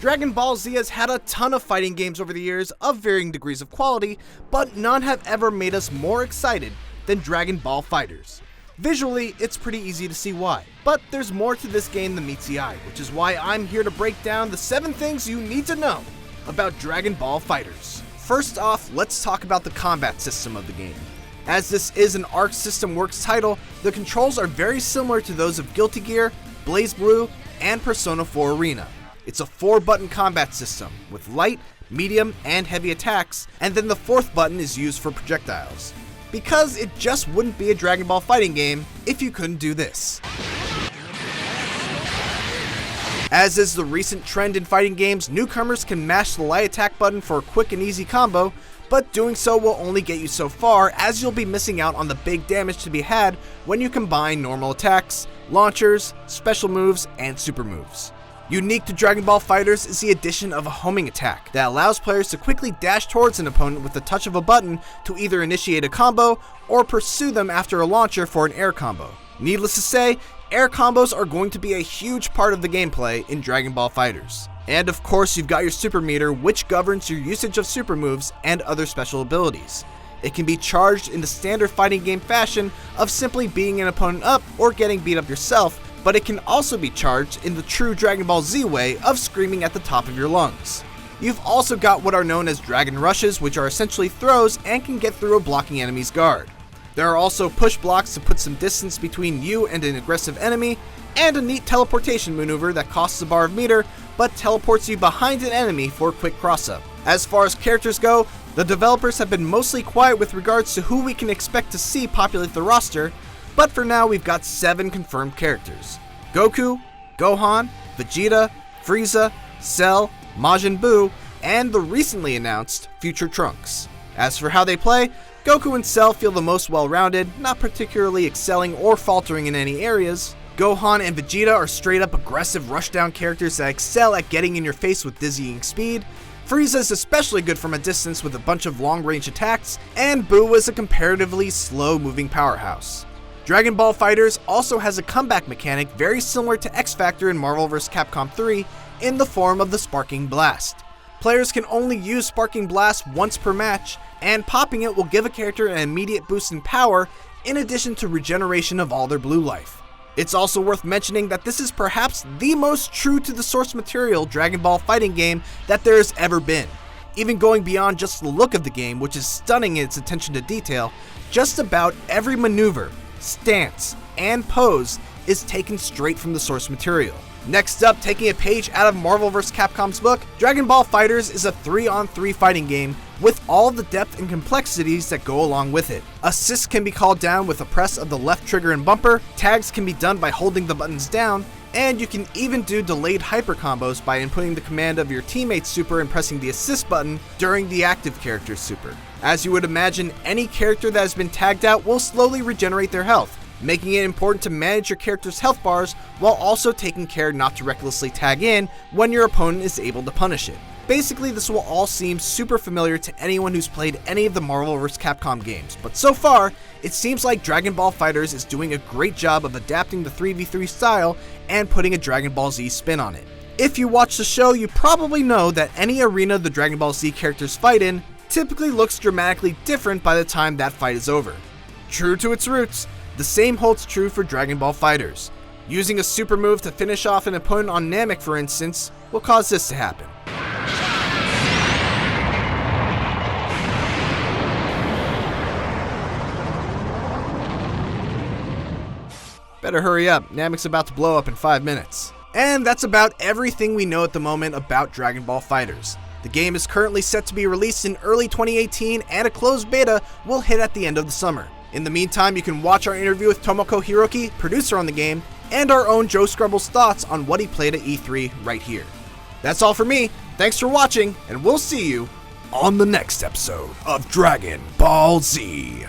Dragon Ball Z has had a ton of fighting games over the years of varying degrees of quality, but none have ever made us more excited than Dragon Ball FighterZ. Visually, it's pretty easy to see why, but there's more to this game than meets the eye, which is why I'm here to break down the 7 things you need to know about Dragon Ball FighterZ. First off, let's talk about the combat system of the game. As this is an Arc System Works title, the controls are very similar to those of Guilty Gear, BlazBlue, and Persona 4 Arena. It's a 4-button combat system, with light, medium, and heavy attacks, and then the 4th button is used for projectiles. Because it just wouldn't be a Dragon Ball fighting game if you couldn't do this. As is the recent trend in fighting games, newcomers can mash the light attack button for a quick and easy combo, but doing so will only get you so far, as you'll be missing out on the big damage to be had when you combine normal attacks, launchers, special moves, and super moves. Unique to Dragon Ball FighterZ is the addition of a homing attack that allows players to quickly dash towards an opponent with the touch of a button to either initiate a combo or pursue them after a launcher for an air combo. Needless to say, air combos are going to be a huge part of the gameplay in Dragon Ball FighterZ. And of course, you've got your super meter, which governs your usage of super moves and other special abilities. It can be charged in the standard fighting game fashion of simply beating an opponent up or getting beat up yourself, but it can also be charged in the true Dragon Ball Z way of screaming at the top of your lungs. You've also got what are known as Dragon Rushes, which are essentially throws and can get through a blocking enemy's guard. There are also push blocks to put some distance between you and an aggressive enemy, and a neat teleportation maneuver that costs a bar of meter, but teleports you behind an enemy for a quick cross-up. As far as characters go, the developers have been mostly quiet with regards to who we can expect to see populate the roster, but for now we've got 7 confirmed characters: Goku, Gohan, Vegeta, Frieza, Cell, Majin Buu, and the recently announced future Trunks. As for how they play, Goku and Cell feel the most well-rounded, not particularly excelling or faltering in any areas. Gohan and Vegeta are straight-up aggressive rushdown characters that excel at getting in your face with dizzying speed. Frieza is especially good from a distance with a bunch of long-range attacks, and Buu is a comparatively slow-moving powerhouse. Dragon Ball FighterZ also has a comeback mechanic very similar to X Factor in Marvel vs. Capcom 3 in the form of the Sparking Blast. Players can only use Sparking Blast once per match, and popping it will give a character an immediate boost in power in addition to regeneration of all their blue life. It's also worth mentioning that this is perhaps the most true to the source material Dragon Ball fighting game that there has ever been. Even going beyond just the look of the game, which is stunning in its attention to detail, just about every maneuver, stance, and pose is taken straight from the source material. Next up, taking a page out of Marvel vs. Capcom's book, Dragon Ball FighterZ is a 3-on-3 fighting game with all the depth and complexities that go along with it. Assists can be called down with a press of the left trigger and bumper, tags can be done by holding the buttons down, and you can even do delayed hyper combos by inputting the command of your teammate's super and pressing the assist button during the active character's super. As you would imagine, any character that has been tagged out will slowly regenerate their health, making it important to manage your character's health bars while also taking care not to recklessly tag in when your opponent is able to punish it. Basically, this will all seem super familiar to anyone who's played any of the Marvel vs. Capcom games, but so far, it seems like Dragon Ball FighterZ is doing a great job of adapting the 3v3 style and putting a Dragon Ball Z spin on it. If you watch the show, you probably know that any arena the Dragon Ball Z characters fight in typically looks dramatically different by the time that fight is over. True to its roots, the same holds true for Dragon Ball FighterZ. Using a super move to finish off an opponent on Namek, for instance, will cause this to happen. Better hurry up, Namek's about to blow up in 5 minutes. And that's about everything we know at the moment about Dragon Ball FighterZ. The game is currently set to be released in early 2018, and a closed beta will hit at the end of the summer. In the meantime, you can watch our interview with Tomoko Hiroki, producer on the game, and our own Joe Scrubble's thoughts on what he played at E3 right here. That's all for me, thanks for watching, and we'll see you on the next episode of Dragon Ball Z.